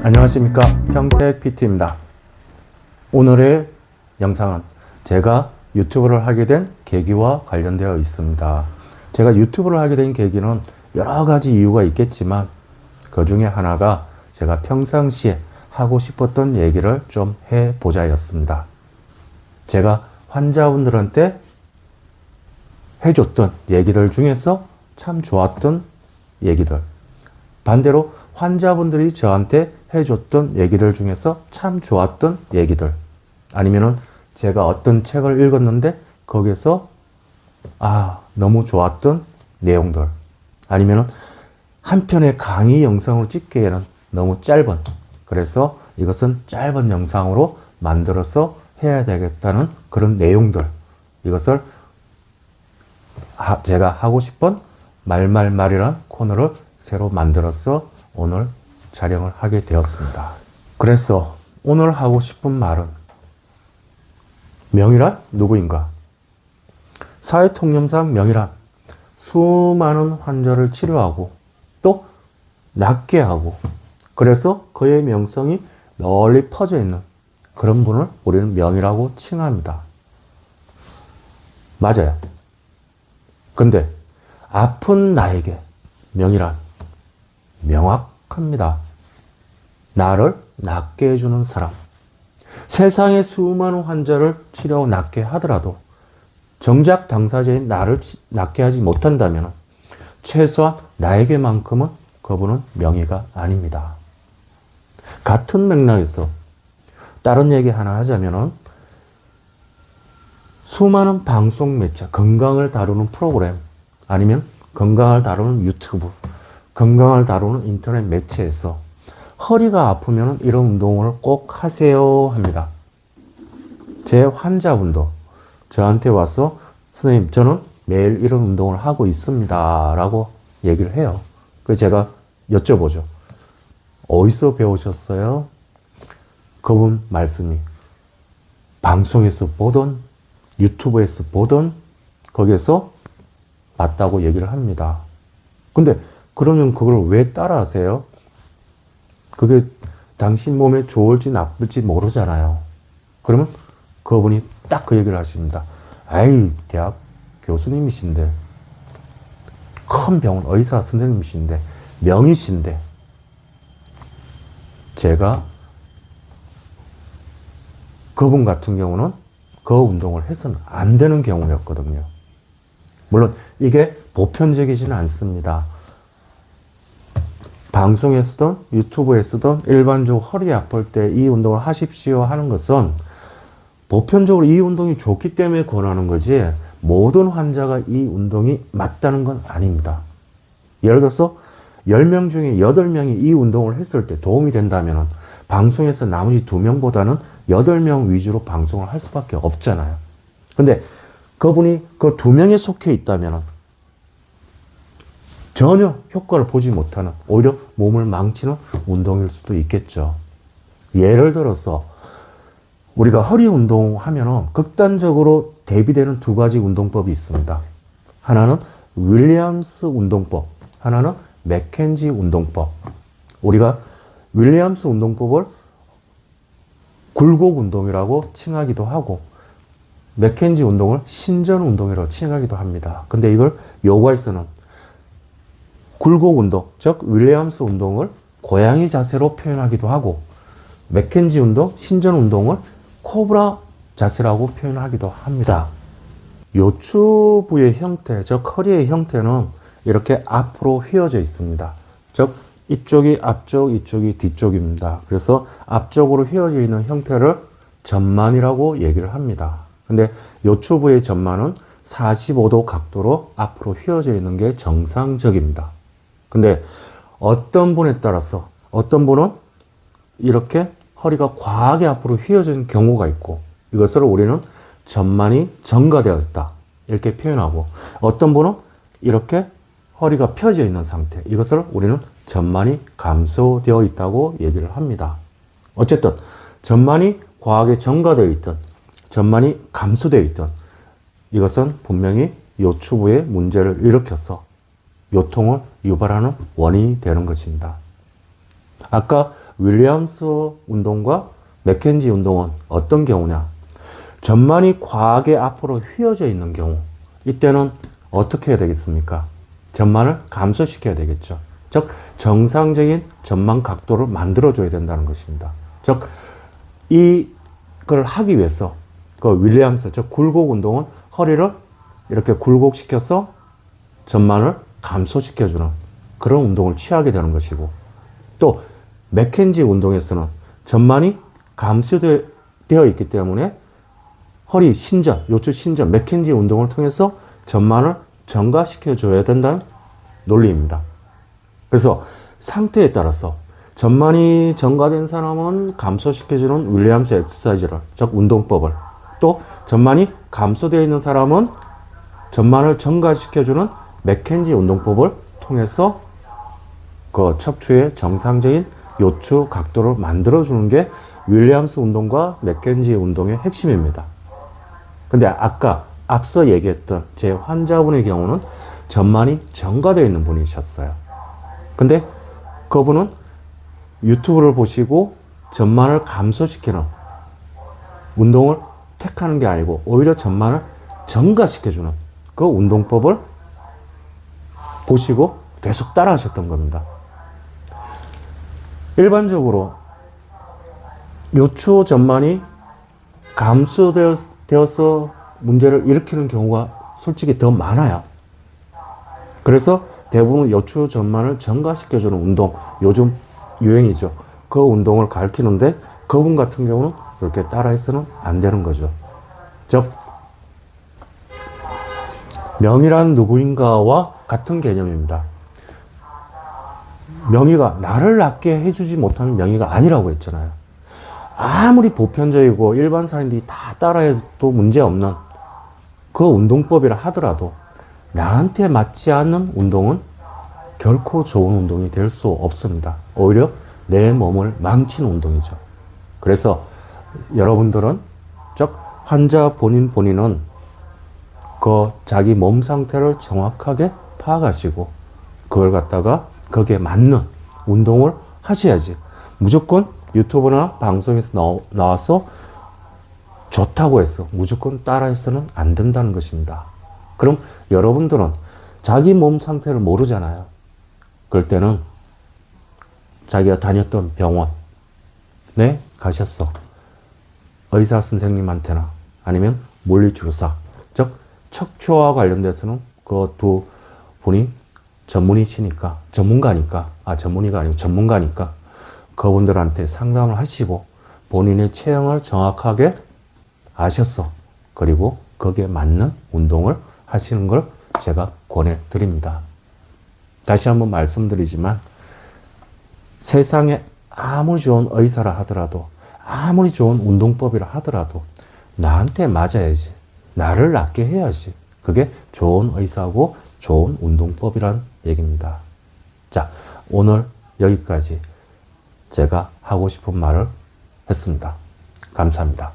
안녕하십니까, 평택 PT입니다. 오늘의 영상은 제가 유튜브를 하게 된 계기와 관련되어 있습니다. 제가 유튜브를 하게 된 계기는 여러 가지 이유가 있겠지만 그 중에 하나가 제가 평상시에 하고 싶었던 얘기를 좀 해보자였습니다. 제가 환자분들한테 해줬던 얘기들 중에서 참 좋았던 얘기들, 반대로 환자분들이 저한테 해줬던 얘기들 중에서 참 좋았던 얘기들, 아니면은 제가 어떤 책을 읽었는데 거기서 너무 좋았던 내용들, 아니면은 한 편의 강의 영상으로 찍기에는 너무 짧은, 그래서 이것은 짧은 영상으로 만들어서 해야 되겠다는 그런 내용들, 이것을 제가 하고 싶은 말말말이라는 코너를 새로 만들어서 오늘 촬영을 하게 되었습니다. 그래서 오늘 하고 싶은 말은, 명이란 누구인가? 사회통념상 명이란 수많은 환자를 치료하고 또 낫게 하고, 그래서 그의 명성이 널리 퍼져 있는 그런 분을 우리는 명이라고 칭합니다. 맞아요. 근데 아픈 나에게 명이란 명확합니다. 나를 낫게 해주는 사람. 세상의 수많은 환자를 치료하고 낫게 하더라도 정작 당사자인 나를 낫게 하지 못한다면 최소한 나에게만큼은 그분은 명의가 아닙니다. 같은 맥락에서 다른 얘기 하나 하자면, 수많은 방송 매체, 건강을 다루는 프로그램, 아니면 건강을 다루는 유튜브, 건강을 다루는 인터넷 매체에서 허리가 아프면 이런 운동을 꼭 하세요 합니다. 제 환자분도 저한테 와서 선생님, 저는 매일 이런 운동을 하고 있습니다 라고 얘기를 해요. 그래서 제가 여쭤보죠. 어디서 배우셨어요? 그분 말씀이 방송에서 보던, 유튜브에서 보던, 거기에서 맞다고 얘기를 합니다. 근데 그러면 그걸 왜 따라 하세요? 그게 당신 몸에 좋을지 나쁠지 모르잖아요. 그러면 그분이 딱 그 얘기를 하십니다. 대학 교수님이신데, 큰 병원 의사 선생님이신데, 명의신데, 제가 그분 같은 경우는 그 운동을 해서는 안 되는 경우였거든요. 물론 이게 보편적이지는 않습니다. 방송에서든 유튜브에서든 일반적으로 허리 아플 때 이 운동을 하십시오 하는 것은 보편적으로 이 운동이 좋기 때문에 권하는 거지, 모든 환자가 이 운동이 맞다는 건 아닙니다. 예를 들어서 10명 중에 8명이 이 운동을 했을 때 도움이 된다면 방송에서 나머지 2명보다는 8명 위주로 방송을 할 수밖에 없잖아요. 근데 그분이 그 2명에 속해 있다면 전혀 효과를 보지 못하는, 오히려 몸을 망치는 운동일 수도 있겠죠. 예를 들어서 우리가 허리 운동하면은 극단적으로 대비되는 2가지 운동법이 있습니다. 하나는 윌리엄스 운동법, 하나는 맥켄지 운동법. 우리가 윌리엄스 운동법을 굴곡 운동이라고 칭하기도 하고, 맥켄지 운동을 신전 운동이라고 칭하기도 합니다. 근데 이걸 요가에서는 굴곡 운동, 즉 윌리엄스 운동을 고양이 자세로 표현하기도 하고, 맥켄지 운동, 신전 운동을 코브라 자세라고 표현하기도 합니다. 요추부의 형태, 즉 허리의 형태는 이렇게 앞으로 휘어져 있습니다. 즉 이쪽이 앞쪽, 이쪽이 뒤쪽입니다. 그래서 앞쪽으로 휘어져 있는 형태를 전만이라고 얘기를 합니다. 근데 요추부의 전만은 45도 각도로 앞으로 휘어져 있는 게 정상적입니다. 근데 어떤 분에 따라서 어떤 분은 이렇게 허리가 과하게 앞으로 휘어져 있는 경우가 있고, 이것을 우리는 전만이 전가되어 있다 이렇게 표현하고, 어떤 분은 이렇게 허리가 펴져 있는 상태, 이것을 우리는 전만이 감소되어 있다고 얘기를 합니다. 어쨌든 전만이 과하게 전가되어 있든 전만이 감소되어 있든 이것은 분명히 요추부에 문제를 일으켜서 요통을 유발하는 원인이 되는 것입니다. 아까 윌리엄스 운동과 맥켄지 운동은 어떤 경우냐? 전만이 과하게 앞으로 휘어져 있는 경우, 이때는 어떻게 해야 되겠습니까? 전만을 감소시켜야 되겠죠. 즉 정상적인 전만 각도를 만들어줘야 된다는 것입니다. 즉 이걸 하기 위해서 그 윌리엄스, 즉 굴곡 운동은 허리를 이렇게 굴곡시켜서 전만을 감소시켜주는 그런 운동을 취하게 되는 것이고, 또 맥켄지 운동에서는 전만이 감소되어 있기 때문에 허리 신전, 요추 신전, 맥켄지 운동을 통해서 전만을 증가시켜줘야 된다는 논리입니다. 그래서 상태에 따라서 전만이 증가된 사람은 감소시켜주는 윌리엄스 엑서사이즈를, 즉 운동법을, 또 전만이 감소되어 있는 사람은 전만을 증가시켜주는 맥켄지 운동법을 통해서 그 척추의 정상적인 요추 각도를 만들어주는 게 윌리엄스 운동과 맥켄지 운동의 핵심입니다. 근데 아까 앞서 얘기했던 제 환자분의 경우는 전만이 증가되어 있는 분이셨어요. 근데 그분은 유튜브를 보시고 전만을 감소시키는 운동을 택하는 게 아니고 오히려 전만을 증가시켜주는 그 운동법을 보시고 계속 따라 하셨던 겁니다. 일반적으로 요추 전만이 감소되어서 문제를 일으키는 경우가 솔직히 더 많아요. 그래서 대부분 요추 전만을 증가시켜주는 운동, 요즘 유행이죠. 그 운동을 가르치는데 그분 같은 경우는 그렇게 따라해서는 안 되는 거죠. 즉 명의란 누구인가와 같은 개념입니다. 명의가 나를 낫게 해주지 못하는 명의가 아니라고 했잖아요. 아무리 보편적이고 일반 사람들이 다 따라해도 문제없는 그 운동법이라 하더라도 나한테 맞지 않는 운동은 결코 좋은 운동이 될 수 없습니다. 오히려 내 몸을 망치는 운동이죠. 그래서 여러분들은, 즉 환자 본인은 그 자기 몸 상태를 정확하게 파악하시고 그걸 갖다가 거기에 맞는 운동을 하셔야지, 무조건 유튜브나 방송에서 나와서 좋다고 해서 무조건 따라해서는 안 된다는 것입니다. 그럼 여러분들은 자기 몸 상태를 모르잖아요. 그럴 때는 자기가 다녔던 병원에 가셨어. 의사 선생님한테나 아니면 물리치료사, 즉 척추와 관련돼서는 그 두 분이 전문가니까 그분들한테 상담을 하시고 본인의 체형을 정확하게 아셨어. 그리고 거기에 맞는 운동을 하시는 걸 제가 권해드립니다. 다시 한번 말씀드리지만 세상에 아무리 좋은 의사라 하더라도, 아무리 좋은 운동법이라 하더라도 나한테 맞아야지, 나를 낫게 해야지, 그게 좋은 의사고 좋은 운동법이란 얘기입니다. 자, 오늘 여기까지 제가 하고 싶은 말을 했습니다. 감사합니다.